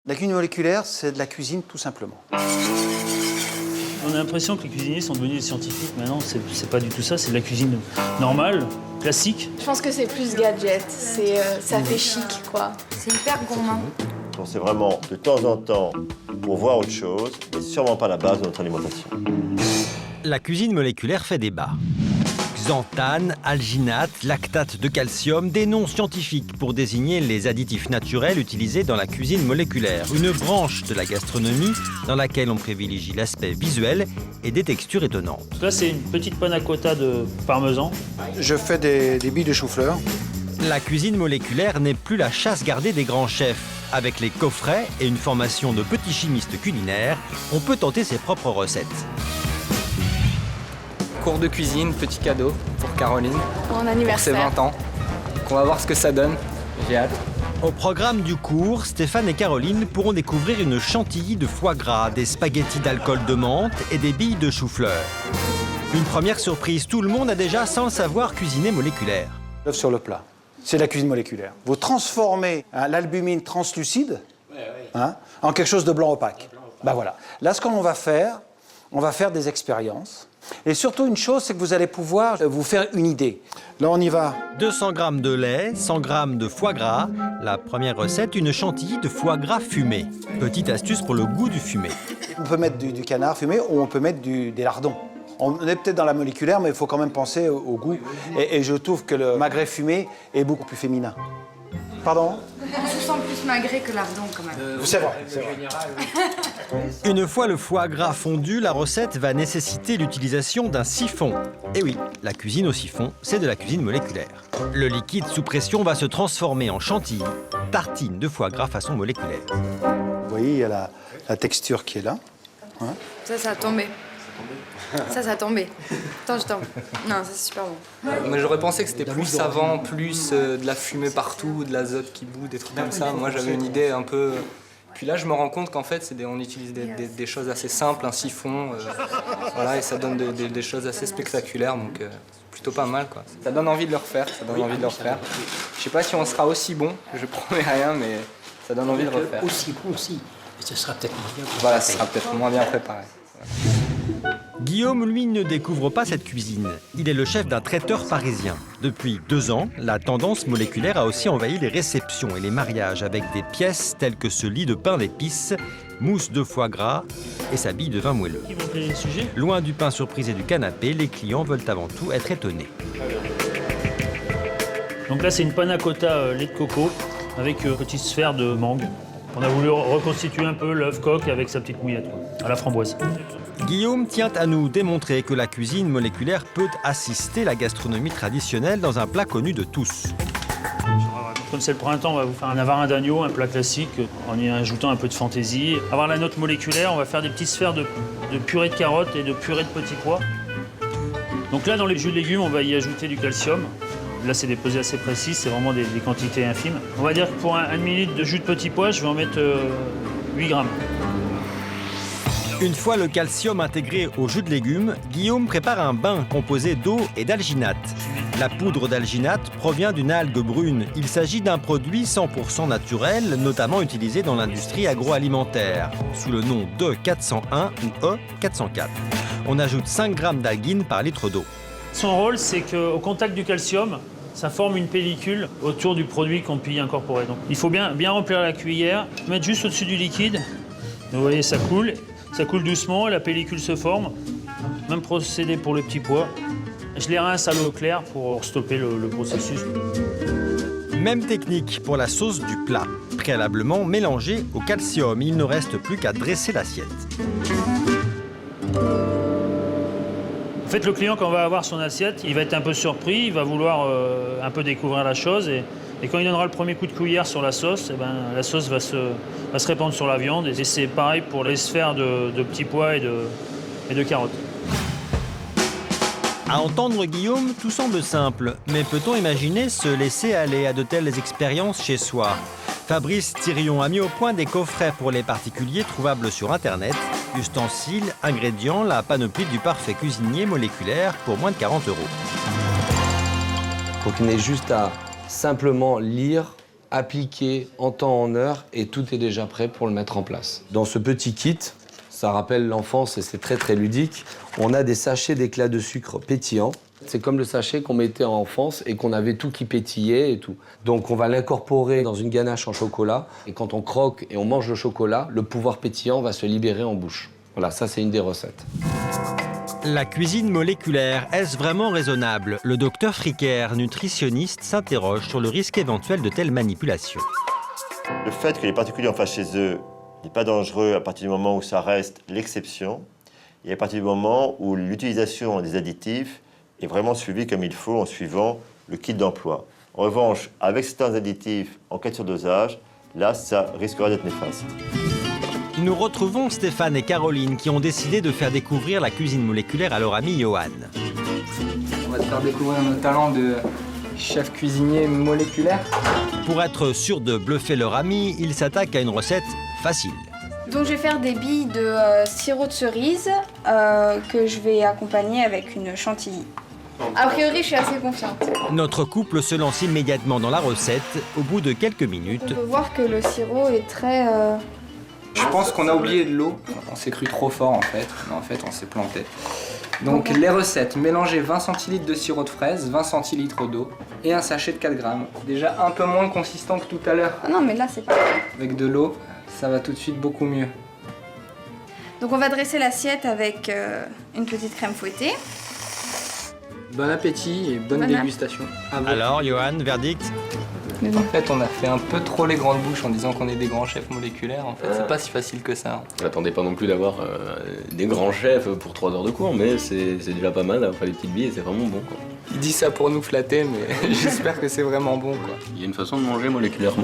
La cuisine moléculaire, c'est de la cuisine tout simplement. On a l'impression que les cuisiniers sont devenus des scientifiques. Maintenant, c'est pas du tout ça, c'est de la cuisine normale, classique. Je pense que c'est plus gadget, ça fait chic, quoi. C'est hyper gourmand. C'est vraiment de temps en temps pour voir autre chose, mais sûrement pas la base de notre alimentation. La cuisine moléculaire fait débat. Xanthane, alginate, lactate de calcium, des noms scientifiques pour désigner les additifs naturels utilisés dans la cuisine moléculaire, une branche de la gastronomie dans laquelle on privilégie l'aspect visuel et des textures étonnantes. Là, c'est une petite panna cotta de parmesan. Je fais des billes de chou-fleur. La cuisine moléculaire n'est plus la chasse gardée des grands chefs. Avec les coffrets et une formation de petits chimistes culinaires, on peut tenter ses propres recettes. Cours de cuisine, petit cadeau pour Caroline. Mon Pour ses anniversaire. 20 ans. Donc on va voir ce que ça donne. J'ai hâte. Au programme du cours, Stéphane et Caroline pourront découvrir une chantilly de foie gras, des spaghettis d'alcool de menthe et des billes de chou-fleur. Une première surprise, tout le monde a déjà, sans le savoir, cuisiné moléculaire. L'œuf sur le plat, c'est de la cuisine moléculaire. Vous transformez l'albumine translucide en quelque chose de blanc opaque. Ben voilà. Là, ce qu'on va faire, on va faire des expériences. Et surtout, une chose, c'est que vous allez pouvoir vous faire une idée. Là, on y va. 200 g de lait, 100 g de foie gras. La première recette, une chantilly de foie gras fumé. Petite astuce pour le goût du fumé. On peut mettre du canard fumé ou on peut mettre des lardons. On est peut-être dans la moléculaire, mais il faut quand même penser au goût. Et je trouve que le magret fumé est beaucoup plus féminin. Pardon ? Je sens plus magret que lardon quand même. C'est vrai. Une fois le foie gras fondu, la recette va nécessiter l'utilisation d'un siphon. Et oui, la cuisine au siphon, c'est de la cuisine moléculaire. Le liquide sous pression va se transformer en chantilly, tartine de foie gras façon moléculaire. Vous voyez, il y a la texture qui est là. Ça a tombé. Ça a tombé. Attends, je tombe. Non, ça c'est super bon. Mais j'aurais pensé que c'était plus savant, plus de la fumée partout, de l'azote qui bout, des trucs comme ça. Moi j'avais une idée un peu... Puis là je me rends compte qu'en fait on utilise des choses assez simples, un siphon, voilà, et ça donne des choses assez spectaculaires, donc plutôt pas mal quoi. Ça donne envie de le refaire, Je sais pas si on sera aussi bon, je promets rien, mais ça donne envie de le refaire. Aussi bon aussi, mais ce sera peut-être moins bien préparé. Voilà, ce sera peut-être moins bien préparé. Guillaume, lui, ne découvre pas cette cuisine. Il est le chef d'un traiteur parisien. Depuis 2 ans, la tendance moléculaire a aussi envahi les réceptions et les mariages avec des pièces telles que ce lit de pain d'épices, mousse de foie gras et sa bille de vin moelleux. Qui vont plaire les sujets. Loin du pain surprise et du canapé, les clients veulent avant tout être étonnés. Donc là, c'est une panna cotta lait de coco avec petite sphère de mangue. On a voulu reconstituer un peu l'œuf coq avec sa petite mouillette, quoi, à la framboise. Guillaume tient à nous démontrer que la cuisine moléculaire peut assister la gastronomie traditionnelle dans un plat connu de tous. Comme c'est le printemps, on va vous faire un avarin d'agneau, un plat classique, en y ajoutant un peu de fantaisie. Avoir la note moléculaire, on va faire des petites sphères de purée de carottes et de purée de petits pois. Donc là, dans les jus de légumes, on va y ajouter du calcium. Là, c'est des pesées assez précises, c'est vraiment des quantités infimes. On va dire que pour un demi-litre de jus de petits pois, je vais en mettre 8 grammes. Une fois le calcium intégré au jus de légumes, Guillaume prépare un bain composé d'eau et d'alginate. La poudre d'alginate provient d'une algue brune. Il s'agit d'un produit 100% naturel, notamment utilisé dans l'industrie agroalimentaire, sous le nom d'E401 ou E404. On ajoute 5 grammes d'alguine par litre d'eau. Son rôle, c'est qu'au contact du calcium, ça forme une pellicule autour du produit qu'on peut y incorporer. Donc, il faut bien remplir la cuillère, mettre juste au-dessus du liquide. Vous voyez, ça coule doucement, la pellicule se forme. Même procédé pour le petit pois. Je les rince à l'eau claire pour stopper le processus. Même technique pour la sauce du plat. Préalablement mélangée au calcium, il ne reste plus qu'à dresser l'assiette. En fait, le client, quand on va avoir son assiette, il va être un peu surpris, il va vouloir un peu découvrir la chose. Et quand il donnera le premier coup de cuillère sur la sauce, eh ben, la sauce va se répandre sur la viande. Et c'est pareil pour les sphères de petits pois et de carottes. À entendre Guillaume, tout semble simple. Mais peut-on imaginer se laisser aller à de telles expériences chez soi ? Fabrice Thirion a mis au point des coffrets pour les particuliers trouvables sur Internet. Ustensiles, ingrédients, la panoplie du parfait cuisinier moléculaire pour moins de 40 €. Donc il n'est juste à simplement lire, appliqué en temps, en heure, et tout est déjà prêt pour le mettre en place. Dans ce petit kit, ça rappelle l'enfance et c'est très très ludique, on a des sachets d'éclats de sucre pétillants. C'est comme le sachet qu'on mettait en enfance et qu'on avait tout qui pétillait et tout. Donc on va l'incorporer dans une ganache en chocolat, et quand on croque et on mange le chocolat, le pouvoir pétillant va se libérer en bouche. Voilà, ça c'est une des recettes. La cuisine moléculaire, est-ce vraiment raisonnable? Le docteur Fricker, nutritionniste, s'interroge sur le risque éventuel de telles manipulations. Le fait que les particules en face chez eux n'est pas dangereux à partir du moment où ça reste l'exception, et à partir du moment où l'utilisation des additifs est vraiment suivie comme il faut en suivant le kit d'emploi. En revanche, avec certains additifs en cas de surdosage, là, ça risquerait d'être néfaste. Nous retrouvons Stéphane et Caroline qui ont décidé de faire découvrir la cuisine moléculaire à leur ami Johan. On va te faire découvrir nos talents de chef cuisinier moléculaire. Pour être sûr de bluffer leur ami, ils s'attaquent à une recette facile. Donc je vais faire des billes de sirop de cerise que je vais accompagner avec une chantilly. A priori, je suis assez confiante. Notre couple se lance immédiatement dans la recette. Au bout de quelques minutes, On peut voir que le sirop est très... Je pense qu'on a oublié de l'eau. On s'est cru trop fort en fait, mais en fait on s'est planté. Donc les recettes, mélanger 20 centilitres de sirop de fraise, 20 centilitres d'eau et un sachet de 4 grammes. Déjà un peu moins consistant que tout à l'heure. Ah non, mais là, c'est pas... Avec de l'eau, ça va tout de suite beaucoup mieux. Donc on va dresser l'assiette avec une petite crème fouettée. Bon appétit et bonne Bon dégustation. À vous. alors Johan, verdict? En fait, on a fait un peu trop les grandes bouches en disant qu'on est des grands chefs moléculaires. En fait, c'est pas si facile que ça. J'attendais pas non plus d'avoir des grands chefs pour 3 heures de cours, mais c'est déjà pas mal d'avoir fait les petites billes et c'est vraiment bon, quoi. Il dit ça pour nous flatter, mais j'espère que c'est vraiment bon, quoi. Il y a une façon de manger moléculairement